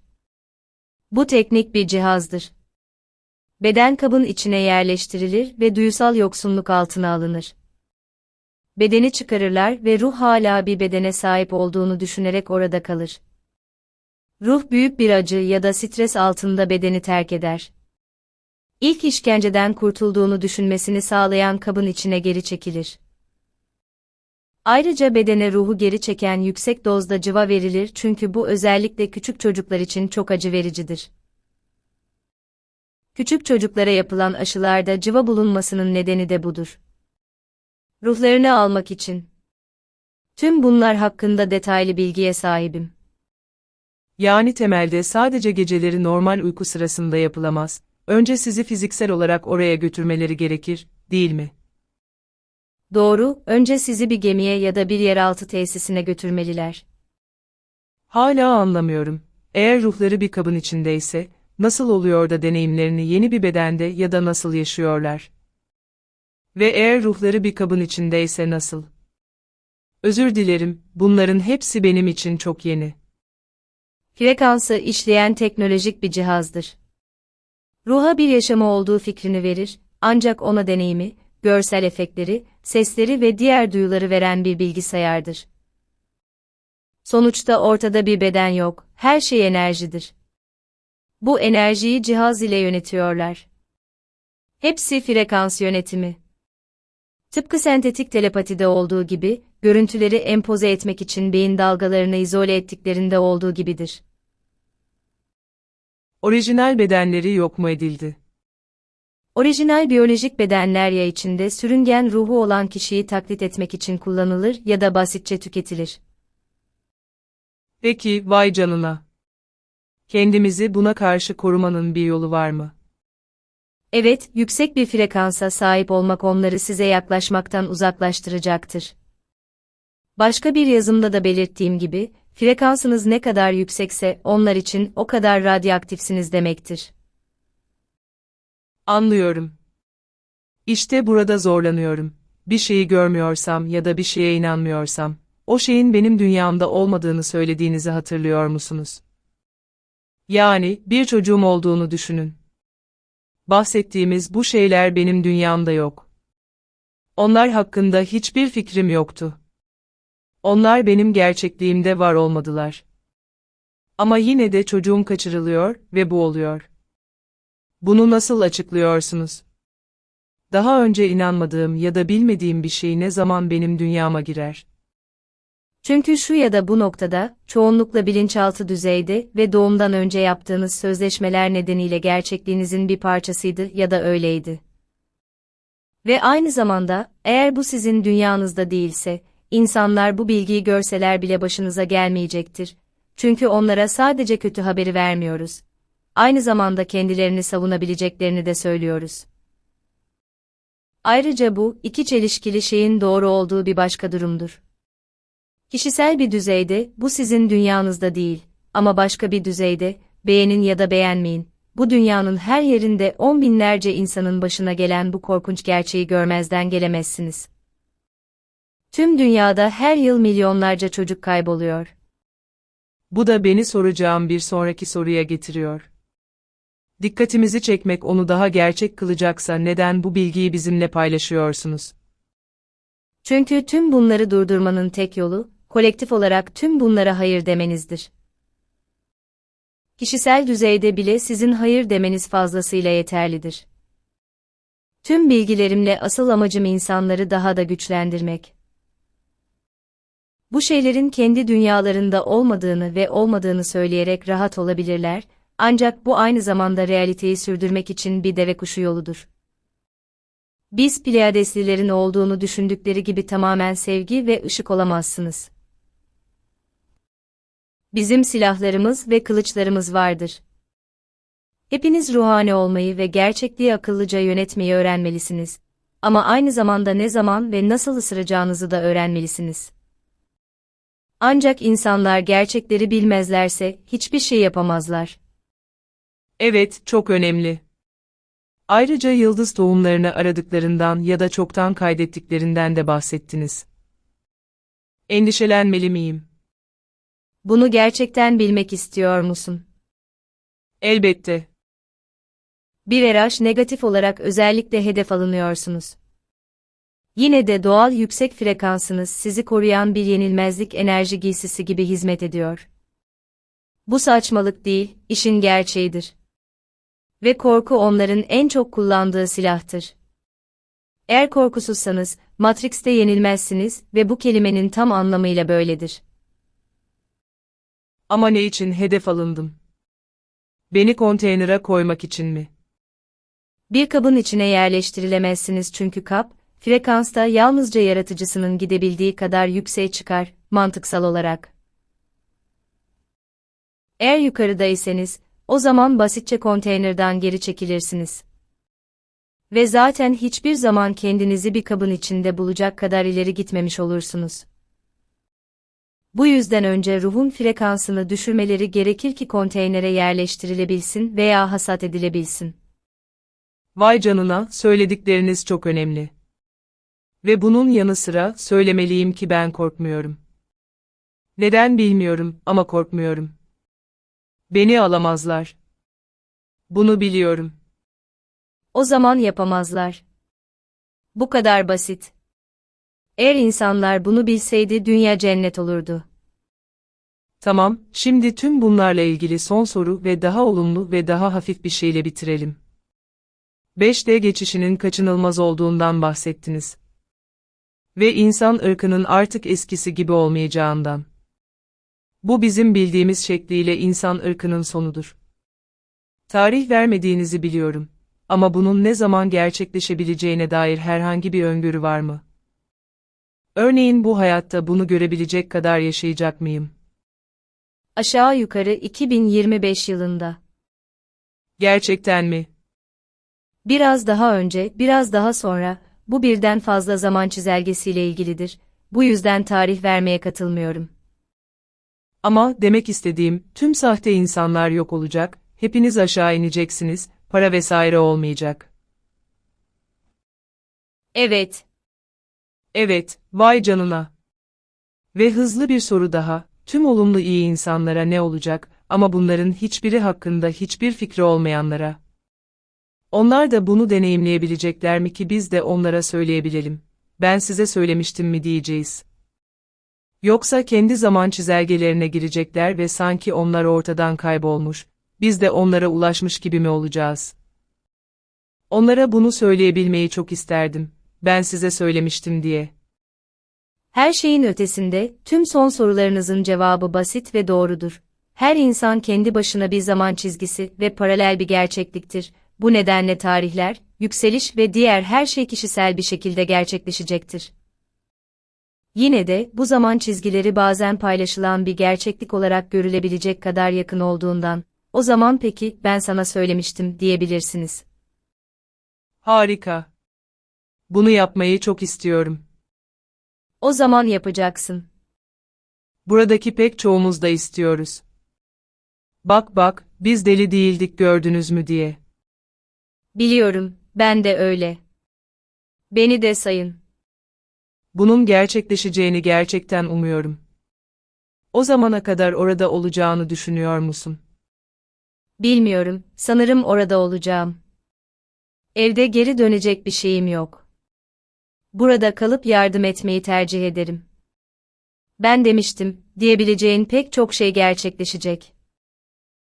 Bu teknik bir cihazdır. Beden kabın içine yerleştirilir ve duyusal yoksunluk altına alınır. Bedeni çıkarırlar ve ruh hala bir bedene sahip olduğunu düşünerek orada kalır. Ruh büyük bir acı ya da stres altında bedeni terk eder. İlk işkenceden kurtulduğunu düşünmesini sağlayan kabın içine geri çekilir. Ayrıca bedene ruhu geri çeken yüksek dozda cıva verilir çünkü bu özellikle küçük çocuklar için çok acı vericidir. Küçük çocuklara yapılan aşılarda cıva bulunmasının nedeni de budur. Ruhlarını almak için. Tüm bunlar hakkında detaylı bilgiye sahibim. Yani temelde sadece geceleri normal uyku sırasında yapılamaz. Önce sizi fiziksel olarak oraya götürmeleri gerekir, değil mi? Doğru, önce sizi bir gemiye ya da bir yeraltı tesisine götürmeliler. Hala anlamıyorum. Eğer ruhları bir kabın içindeyse, nasıl oluyor da deneyimlerini yeni bir bedende ya da nasıl yaşıyorlar? Ve eğer ruhları bir kabın içindeyse nasıl? Özür dilerim, bunların hepsi benim için çok yeni. Frekansı işleyen teknolojik bir cihazdır. Ruha bir yaşamı olduğu fikrini verir, ancak ona deneyimi, görsel efektleri, sesleri ve diğer duyuları veren bir bilgisayardır. Sonuçta ortada bir beden yok, her şey enerjidir. Bu enerjiyi cihaz ile yönetiyorlar. Hepsi frekans yönetimi. Tıpkı sentetik telepatide olduğu gibi, görüntüleri empoze etmek için beyin dalgalarını izole ettiklerinde olduğu gibidir. Orijinal bedenleri yok mu edildi? Orijinal biyolojik bedenler ya içinde sürüngen ruhu olan kişiyi taklit etmek için kullanılır ya da basitçe tüketilir. Peki, vay canına. Kendimizi buna karşı korumanın bir yolu var mı? Evet, yüksek bir frekansa sahip olmak onları size yaklaşmaktan uzaklaştıracaktır. Başka bir yazımda da belirttiğim gibi, frekansınız ne kadar yüksekse onlar için o kadar radyoaktifsiniz demektir. Anlıyorum. İşte burada zorlanıyorum. Bir şeyi görmüyorsam ya da bir şeye inanmıyorsam, o şeyin benim dünyamda olmadığını söylediğinizi hatırlıyor musunuz? Yani, bir çocuğum olduğunu düşünün. Bahsettiğimiz bu şeyler benim dünyamda yok. Onlar hakkında hiçbir fikrim yoktu. Onlar benim gerçekliğimde var olmadılar. Ama yine de çocuğum kaçırılıyor ve bu oluyor. Bunu nasıl açıklıyorsunuz? Daha önce inanmadığım ya da bilmediğim bir şey ne zaman benim dünyama girer? Çünkü şu ya da bu noktada, çoğunlukla bilinçaltı düzeyde ve doğumdan önce yaptığınız sözleşmeler nedeniyle gerçekliğinizin bir parçasıydı ya da öyleydi. Ve aynı zamanda, eğer bu sizin dünyanızda değilse, insanlar bu bilgiyi görseler bile başınıza gelmeyecektir. Çünkü onlara sadece kötü haberi vermiyoruz. Aynı zamanda kendilerini savunabileceklerini de söylüyoruz. Ayrıca bu, iki çelişkili şeyin doğru olduğu bir başka durumdur. Kişisel bir düzeyde, bu sizin dünyanızda değil, ama başka bir düzeyde, beğenin ya da beğenmeyin, bu dünyanın her yerinde 10 binlerce insanın başına gelen bu korkunç gerçeği görmezden gelemezsiniz. Tüm dünyada her yıl milyonlarca çocuk kayboluyor. Bu da beni soracağım bir sonraki soruya getiriyor. Dikkatimizi çekmek onu daha gerçek kılacaksa neden bu bilgiyi bizimle paylaşıyorsunuz? Çünkü tüm bunları durdurmanın tek yolu, kolektif olarak tüm bunlara hayır demenizdir. Kişisel düzeyde bile sizin hayır demeniz fazlasıyla yeterlidir. Tüm bilgilerimle asıl amacım insanları daha da güçlendirmek. Bu şeylerin kendi dünyalarında olmadığını ve olmadığını söyleyerek rahat olabilirler, ancak bu aynı zamanda realiteyi sürdürmek için bir deve kuşu yoludur. Biz Pleyadeslilerin olduğunu düşündükleri gibi tamamen sevgi ve ışık olamazsınız. Bizim silahlarımız ve kılıçlarımız vardır. Hepiniz ruhani olmayı ve gerçekliği akıllıca yönetmeyi öğrenmelisiniz. Ama aynı zamanda ne zaman ve nasıl ısıracağınızı da öğrenmelisiniz. Ancak insanlar gerçekleri bilmezlerse hiçbir şey yapamazlar. Evet, çok önemli. Ayrıca yıldız tohumlarını aradıklarından ya da çoktan kaydettiklerinden de bahsettiniz. Endişelenmeli miyim? Bunu gerçekten bilmek istiyor musun? Elbette. Bir RH negatif olarak özellikle hedef alınıyorsunuz. Yine de doğal yüksek frekansınız sizi koruyan bir yenilmezlik enerji giysisi gibi hizmet ediyor. Bu saçmalık değil, işin gerçeğidir. Ve korku onların en çok kullandığı silahtır. Eğer korkusuzsanız, Matrix'te yenilmezsiniz ve bu kelimenin tam anlamıyla böyledir. Ama ne için hedef alındım? Beni konteynere koymak için mi? Bir kabın içine yerleştirilemezsiniz çünkü kap, frekansta yalnızca yaratıcısının gidebildiği kadar yükseğe çıkar, mantıksal olarak. Eğer yukarıdaysanız, o zaman basitçe konteynerden geri çekilirsiniz. Ve zaten hiçbir zaman kendinizi bir kabın içinde bulacak kadar ileri gitmemiş olursunuz. Bu yüzden önce ruhun frekansını düşürmeleri gerekir ki konteynere yerleştirilebilsin veya hasat edilebilsin. Vay canına, söyledikleriniz çok önemli. Ve bunun yanı sıra söylemeliyim ki ben korkmuyorum. Neden bilmiyorum ama korkmuyorum. Beni alamazlar. Bunu biliyorum. O zaman yapamazlar. Bu kadar basit. Eğer insanlar bunu bilseydi dünya cennet olurdu. Tamam, şimdi tüm bunlarla ilgili son soru ve daha olumlu ve daha hafif bir şeyle bitirelim. 5D geçişinin kaçınılmaz olduğundan bahsettiniz. Ve insan ırkının artık eskisi gibi olmayacağından. Bu bizim bildiğimiz şekliyle insan ırkının sonudur. Tarih vermediğinizi biliyorum. Ama bunun ne zaman gerçekleşebileceğine dair herhangi bir öngörü var mı? Örneğin bu hayatta bunu görebilecek kadar yaşayacak mıyım? Aşağı yukarı 2025 yılında. Gerçekten mi? Biraz daha önce, biraz daha sonra, bu birden fazla zaman çizelgesiyle ilgilidir. Bu yüzden tarih vermeye katılmıyorum. Ama demek istediğim, tüm sahte insanlar yok olacak, hepiniz aşağı ineceksiniz, para vesaire olmayacak. Evet. Evet, vay canına. Ve hızlı bir soru daha, tüm olumlu iyi insanlara ne olacak, ama bunların hiçbiri hakkında hiçbir fikri olmayanlara. Onlar da bunu deneyimleyebilecekler mi ki biz de onlara söyleyebilelim. Ben size söylemiştim mi diyeceğiz. Yoksa kendi zaman çizelgelerine girecekler ve sanki onlar ortadan kaybolmuş, biz de onlara ulaşmış gibi mi olacağız? Onlara bunu söyleyebilmeyi çok isterdim, ben size söylemiştim diye. Her şeyin ötesinde, tüm son sorularınızın cevabı basit ve doğrudur. Her insan kendi başına bir zaman çizgisi ve paralel bir gerçekliktir. Bu nedenle tarihler, yükseliş ve diğer her şey kişisel bir şekilde gerçekleşecektir. Yine de, bu zaman çizgileri bazen paylaşılan bir gerçeklik olarak görülebilecek kadar yakın olduğundan, o zaman peki, ben sana söylemiştim, diyebilirsiniz. Harika. Bunu yapmayı çok istiyorum. O zaman yapacaksın. Buradaki pek çoğumuz da istiyoruz. Bak bak, biz deli değildik gördünüz mü diye. Biliyorum, ben de öyle. Beni de sayın. Bunun gerçekleşeceğini gerçekten umuyorum. O zamana kadar orada olacağını düşünüyor musun? Bilmiyorum, sanırım orada olacağım. Evde geri dönecek bir şeyim yok. Burada kalıp yardım etmeyi tercih ederim. Ben demiştim, diyebileceğin pek çok şey gerçekleşecek.